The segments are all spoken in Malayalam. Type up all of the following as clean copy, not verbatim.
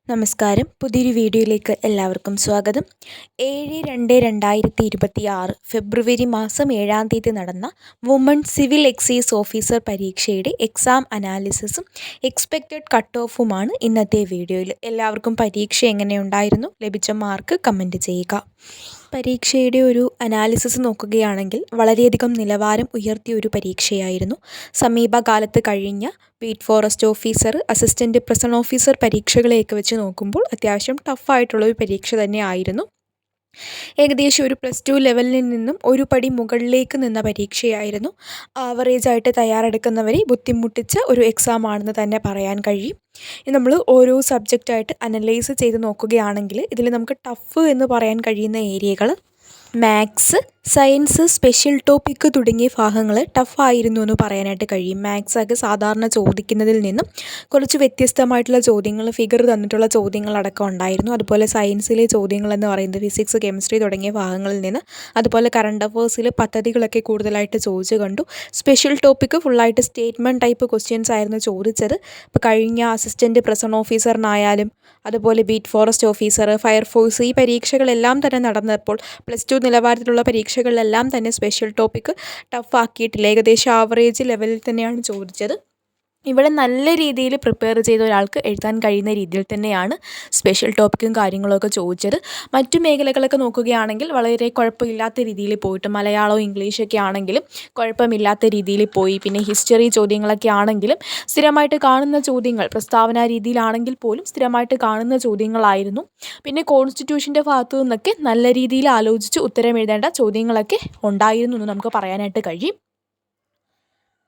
നമസ്കാരം. പുതിയൊരു വീഡിയോയിലേക്ക് എല്ലാവർക്കും സ്വാഗതം. 7/2/2026 ഫെബ്രുവരി മാസം 7-ാം തീയതി നടന്ന വുമൺ സിവിൽ എക്സൈസ് ഓഫീസർ പരീക്ഷയുടെ എക്സാം അനാലിസിസും എക്സ്പെക്റ്റഡ് കട്ട് ഓഫുമാണ് ഇന്നത്തെ വീഡിയോയിൽ. എല്ലാവർക്കും പരീക്ഷ എങ്ങനെയുണ്ടായിരുന്നു, ലഭിച്ച മാർക്ക് കമൻറ്റ് ചെയ്യുക. പരീക്ഷയുടെ ഒരു അനാലിസിസ് നോക്കുകയാണെങ്കിൽ വളരെയധികം നിലവാരം ഉയർത്തിയ ഒരു പരീക്ഷയായിരുന്നു. സമീപകാലത്ത് കഴിഞ്ഞ beat forest officer, assistant prison officer പരീക്ഷകളെയൊക്കെ വെച്ച് നോക്കുമ്പോൾ അത്യാവശ്യം ടഫായിട്ടുള്ളൊരു പരീക്ഷ തന്നെയായിരുന്നു. ഏകദേശം ഒരു +2 ലെവലിൽ നിന്നും ഒരു പടി മുകളിലേക്ക് നിന്ന പരീക്ഷയായിരുന്നു. ആവറേജായിട്ട് തയ്യാറെടുക്കുന്നവരെ ബുദ്ധിമുട്ടിച്ച ഒരു എക്സാം ആണെന്ന് തന്നെ പറയാൻ കഴിയും. നമ്മൾ ഓരോ സബ്ജക്റ്റായിട്ട് അനലൈസ് ചെയ്ത് നോക്കുകയാണെങ്കിൽ ഇതിൽ നമുക്ക് ടഫ് എന്ന് പറയാൻ കഴിയുന്ന ഏരിയകൾ മാത്സ്, സയൻസ്, സ്പെഷ്യൽ ടോപ്പിക്ക് തുടങ്ങിയ ഭാഗങ്ങൾ ടഫായിരുന്നു എന്ന് പറയാനായിട്ട് കഴിയും. മാത്സൊക്കെ സാധാരണ ചോദിക്കുന്നതിൽ നിന്നും കുറച്ച് വ്യത്യസ്തമായിട്ടുള്ള ചോദ്യങ്ങൾ, ഫിഗർ തന്നിട്ടുള്ള ചോദ്യങ്ങളടക്കം ഉണ്ടായിരുന്നു. അതുപോലെ സയൻസിലെ ചോദ്യങ്ങളെന്ന് പറയുന്നത് ഫിസിക്സ്, കെമിസ്ട്രി തുടങ്ങിയ ഭാഗങ്ങളിൽ നിന്ന്, അതുപോലെ കറണ്ട് അഫേഴ്സിൽ പദ്ധതികളൊക്കെ കൂടുതലായിട്ട് ചോദിച്ചു കണ്ടു. സ്പെഷ്യൽ ടോപ്പിക്ക് ഫുള്ളായിട്ട് സ്റ്റേറ്റ്മെൻറ്റ് ടൈപ്പ് ക്വസ്റ്റ്യൻസ് ആയിരുന്നു ചോദിച്ചത്. ഇപ്പോൾ കഴിഞ്ഞ അസിസ്റ്റൻറ്റ് പ്രിസൺ ഓഫീസറിനായാലും അതുപോലെ ബീറ്റ് ഫോറസ്റ്റ് ഓഫീസർ, ഫയർഫോഴ്സ്, ഈ പരീക്ഷകളെല്ലാം തന്നെ നടന്നപ്പോൾ +2 നിലവാരത്തിലുള്ള പരീക്ഷകളിലെല്ലാം തന്നെ സ്പെഷ്യൽ ടോപ്പിക്ക് ടഫാക്കിയിട്ടില്ല. ഏകദേശം ആവറേജ് ലെവലിൽ തന്നെയാണ് ചോദിച്ചത്. ഇവിടെ നല്ല രീതിയിൽ പ്രിപ്പയർ ചെയ്ത ഒരാൾക്ക് എഴുതാൻ കഴിയുന്ന രീതിയിൽ തന്നെയാണ് സ്പെഷ്യൽ ടോപ്പിക്കും കാര്യങ്ങളൊക്കെ ചോദിച്ചത്. മറ്റു മേഖലകളൊക്കെ നോക്കുകയാണെങ്കിൽ വളരെ കുഴപ്പമില്ലാത്ത രീതിയിൽ പോയിട്ട്, മലയാളവും ഇംഗ്ലീഷൊക്കെ ആണെങ്കിലും കുഴപ്പമില്ലാത്ത രീതിയിൽ പോയി. പിന്നെ ഹിസ്റ്ററി ചോദ്യങ്ങളൊക്കെ ആണെങ്കിലും സ്ഥിരമായിട്ട് കാണുന്ന ചോദ്യങ്ങൾ, പ്രസ്താവന രീതിയിലാണെങ്കിൽ പോലും സ്ഥിരമായിട്ട് കാണുന്ന ചോദ്യങ്ങളായിരുന്നു. പിന്നെ കോൺസ്റ്റിറ്റ്യൂഷൻ്റെ ഭാഗത്തു നിന്നൊക്കെ നല്ല രീതിയിൽ ആലോചിച്ച് ഉത്തരം എഴുതേണ്ട ചോദ്യങ്ങളൊക്കെ ഉണ്ടായിരുന്നു എന്ന് നമുക്ക് പറയാനായിട്ട് കഴിയും.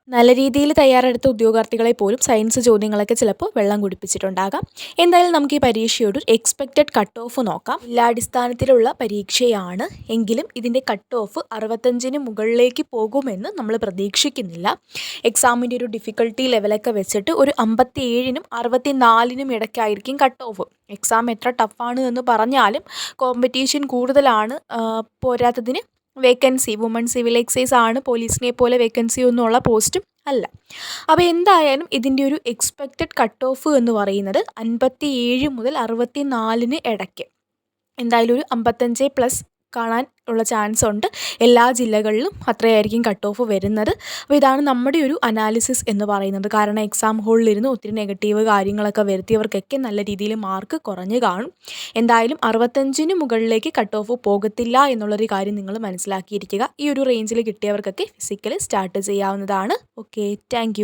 നല്ല രീതിയിൽ തയ്യാറെടുത്ത ഉദ്യോഗാർത്ഥികളെ പോലും സയൻസ് ചോദ്യങ്ങളൊക്കെ ചിലപ്പോൾ വെള്ളം കുടിപ്പിച്ചിട്ടുണ്ടാകാം. എന്തായാലും നമുക്ക് ഈ പരീക്ഷയോട് എക്സ്പെക്റ്റഡ് കട്ട് ഓഫ് നോക്കാം. ജില്ലാടിസ്ഥാനത്തിലുള്ള പരീക്ഷയാണ് എങ്കിലും ഇതിൻ്റെ കട്ട് ഓഫ് 65-ന് മുകളിലേക്ക് പോകുമെന്ന് നമ്മൾ പ്രതീക്ഷിക്കുന്നില്ല. എക്സാമിൻ്റെ ഒരു ഡിഫിക്കൽട്ടി ലെവലൊക്കെ വെച്ചിട്ട് ഒരു 57-നും 64-നും ഇടയ്ക്കായിരിക്കും കട്ട് ഓഫ്. എക്സാം എത്ര ടഫാണ് എന്ന് പറഞ്ഞാലും കോമ്പറ്റീഷൻ കൂടുതലാണ്. പോരാത്തതിന് വേക്കൻസി, വുമൺ സിവിൽ എക്സൈസ് ആണ്, പോലീസിനെ പോലെ വേക്കൻസി ഒന്നുമുള്ള പോസ്റ്റും അല്ല. അപ്പോൾ എന്തായാലും ഇതിൻ്റെ ഒരു എക്സ്പെക്റ്റഡ് കട്ട് ഓഫ് എന്ന് പറയുന്നത് 57 മുതൽ 64-ന് ഇടയ്ക്ക്, എന്തായാലും ഒരു 55+ കാണാൻ ഉള്ള ചാൻസ് ഉണ്ട്. എല്ലാ ജില്ലകളിലും അത്രയായിരിക്കും കട്ട് ഓഫ് വരുന്നത്. അപ്പോൾ ഇതാണ് നമ്മുടെ ഒരു അനാലിസിസ് എന്ന് പറയുന്നത്. കാരണം എക്സാം ഹോളിലിരുന്ന് ഒത്തിരി നെഗറ്റീവ് കാര്യങ്ങളൊക്കെ വരുത്തിയവർക്കൊക്കെ നല്ല രീതിയിൽ മാർക്ക് കുറഞ്ഞ് കാണും. എന്തായാലും 65-ന് മുകളിലേക്ക് കട്ട് ഓഫ് പോകത്തില്ല എന്നുള്ളൊരു കാര്യം നിങ്ങൾ മനസ്സിലാക്കിയിരിക്കുക. ഈ ഒരു റേഞ്ചിൽ കിട്ടിയവർക്കൊക്കെ ഫിസിക്കൽ സ്റ്റാർട്ട് ചെയ്യാവുന്നതാണ്. Okay, thank